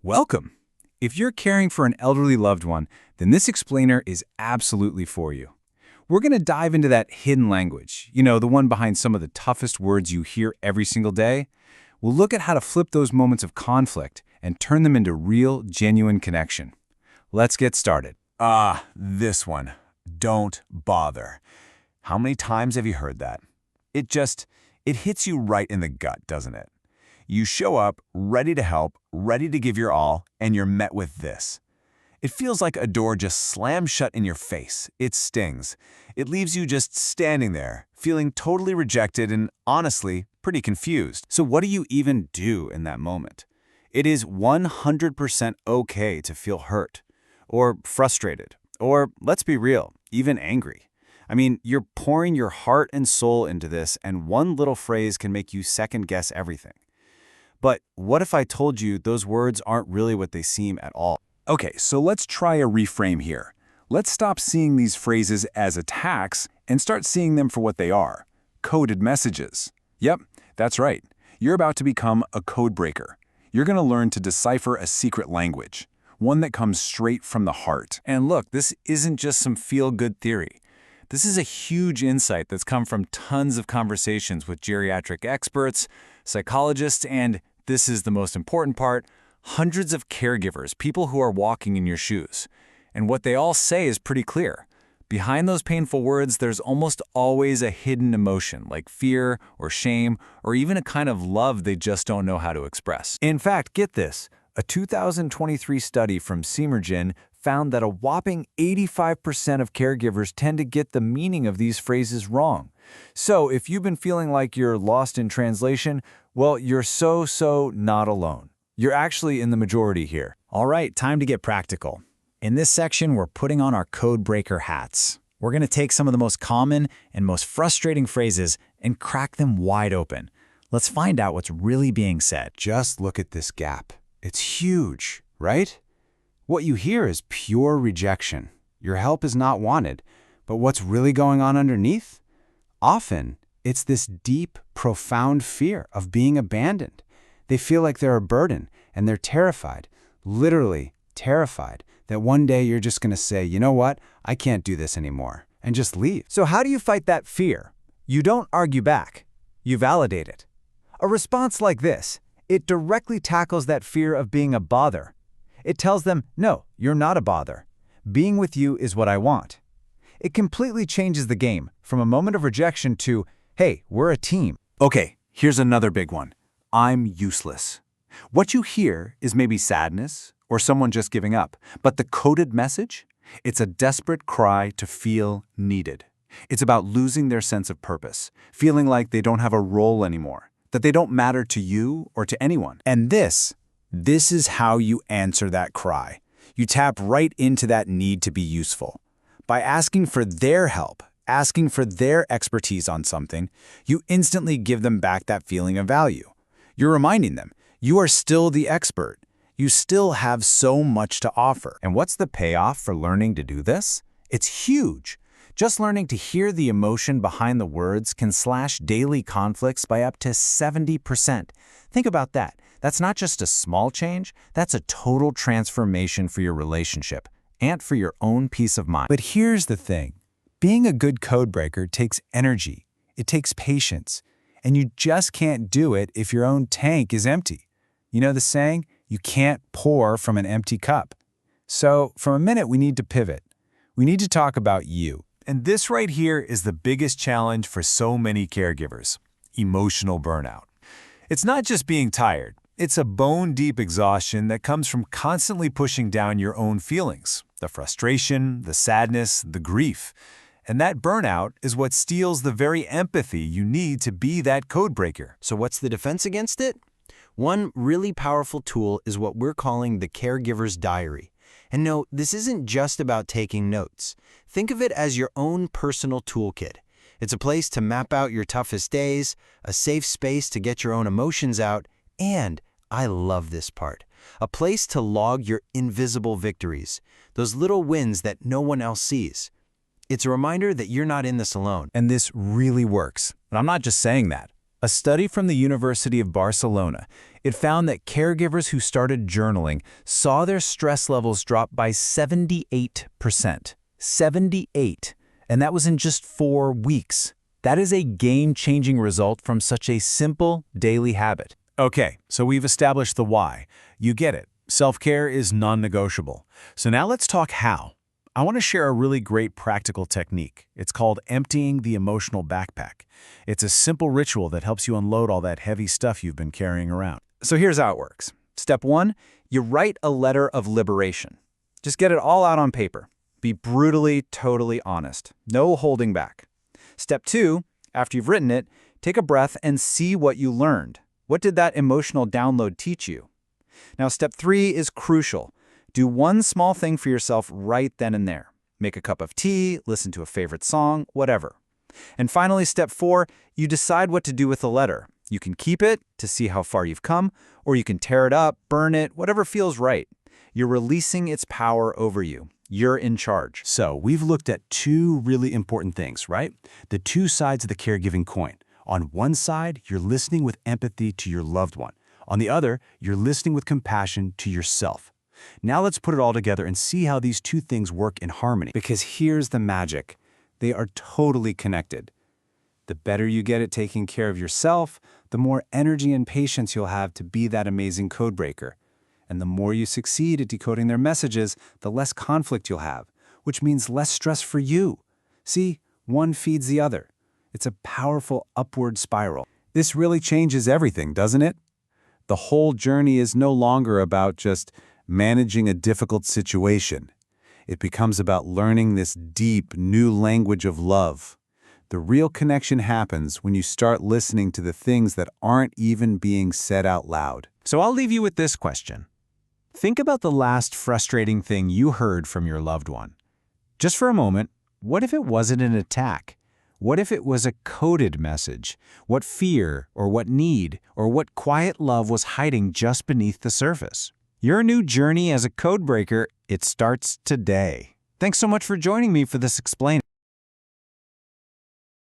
Welcome! If you're caring for an elderly loved one, then this explainer is absolutely for you. We're going to dive into that hidden language, the one behind some of the toughest words you hear every single day. We'll look at how to flip those moments of conflict and turn them into real, genuine connection. Let's get started. This one. Don't bother. How many times have you heard that? It hits you right in the gut, doesn't it? You show up, ready to help, ready to give your all, and you're met with this. It feels like a door just slammed shut in your face. It stings. It leaves you just standing there, feeling totally rejected and, honestly, pretty confused. So what do you even do in that moment? It is 100% okay to feel hurt, or frustrated, or, let's be real, even angry. I mean, you're pouring your heart and soul into this, and one little phrase can make you second-guess everything. But what if I told you those words aren't really what they seem at all? Okay, so let's try a reframe here. Let's stop seeing these phrases as attacks and start seeing them for what they are: coded messages. Yep, that's right. You're about to become a code breaker. You're going to learn to decipher a secret language, one that comes straight from the heart. And look, this isn't just some feel-good theory. This is a huge insight that's come from tons of conversations with geriatric experts, psychologists, and, this is the most important part, hundreds of caregivers, people who are walking in your shoes. And what they all say is pretty clear. Behind those painful words, there's almost always a hidden emotion, like fear or shame, or even a kind of love they just don't know how to express. In fact, get this, a 2023 study from Semergen found that a whopping 85% of caregivers tend to get the meaning of these phrases wrong. So if you've been feeling like you're lost in translation, well, you're so not alone. You're actually in the majority here. All right, time to get practical. In this section, we're putting on our code breaker hats. We're going to take some of the most common and most frustrating phrases and crack them wide open. Let's find out what's really being said. Just look at this gap. It's huge, right? What you hear is pure rejection. Your help is not wanted. But what's really going on underneath? Often, it's this deep, profound fear of being abandoned. They feel like they're a burden, and they're terrified, literally terrified, that one day you're just going to say, you know what, I can't do this anymore, and just leave. So how do you fight that fear? You don't argue back. You validate it. A response like this, it directly tackles that fear of being a bother. It tells them, no, you're not a bother. Being with you is what I want. It completely changes the game from a moment of rejection to, hey, we're a team. Okay, here's another big one. I'm useless. What you hear is maybe sadness or someone just giving up, but the coded message? It's a desperate cry to feel needed. It's about losing their sense of purpose, feeling like they don't have a role anymore, that they don't matter to you or to anyone. And this is how you answer that cry. You tap right into that need to be useful. By asking for their help, asking for their expertise on something, you instantly give them back that feeling of value. You're reminding them, you are still the expert. You still have so much to offer. And what's the payoff for learning to do this? It's huge. Just learning to hear the emotion behind the words can slash daily conflicts by up to 70%. Think about that. That's not just a small change, that's a total transformation for your relationship and for your own peace of mind. But here's the thing. Being a good code breaker takes energy. It takes patience. And you just can't do it if your own tank is empty. You know the saying? You can't pour from an empty cup. So, for a minute, we need to pivot. We need to talk about you. And this right here is the biggest challenge for so many caregivers: emotional burnout. It's not just being tired. It's a bone-deep exhaustion that comes from constantly pushing down your own feelings, the frustration, the sadness, the grief. And that burnout is what steals the very empathy you need to be that code breaker. So what's the defense against it? One really powerful tool is what we're calling the caregiver's diary. And no, this isn't just about taking notes. Think of it as your own personal toolkit. It's a place to map out your toughest days, a safe space to get your own emotions out, and, I love this part, a place to log your invisible victories, those little wins that no one else sees. It's a reminder that you're not in this alone. And this really works. But I'm not just saying that. A study from the University of Barcelona, it found that caregivers who started journaling saw their stress levels drop by 78%. 78. And that was in just 4 weeks. That is a game-changing result from such a simple daily habit. Okay, so we've established the why. You get it. Self-care is non-negotiable. So now let's talk how. I want to share a really great practical technique. It's called emptying the emotional backpack. It's a simple ritual that helps you unload all that heavy stuff you've been carrying around. So here's how it works. Step 1, you write a letter of liberation. Just get it all out on paper. Be brutally, totally honest. No holding back. Step 2, after you've written it, take a breath and see what you learned. What did that emotional download teach you? Now, step 3 is crucial. Do one small thing for yourself right then and there. Make a cup of tea, listen to a favorite song, whatever. And finally, step 4, you decide what to do with the letter. You can keep it to see how far you've come, or you can tear it up, burn it, whatever feels right. You're releasing its power over you. You're in charge. So we've looked at 2 really important things, right? The 2 sides of the caregiving coin. On one side, you're listening with empathy to your loved one. On the other, you're listening with compassion to yourself. Now let's put it all together and see how these 2 things work in harmony. Because here's the magic. They are totally connected. The better you get at taking care of yourself, the more energy and patience you'll have to be that amazing codebreaker. And the more you succeed at decoding their messages, the less conflict you'll have, which means less stress for you. See, one feeds the other. It's a powerful upward spiral. This really changes everything, doesn't it? The whole journey is no longer about just managing a difficult situation. It becomes about learning this deep, new language of love. The real connection happens when you start listening to the things that aren't even being said out loud. So I'll leave you with this question. Think about the last frustrating thing you heard from your loved one. Just for a moment, what if it wasn't an attack? What if it was a coded message? What fear, or what need, or what quiet love was hiding just beneath the surface? Your new journey as a codebreaker, it starts today. Thanks so much for joining me for this explain.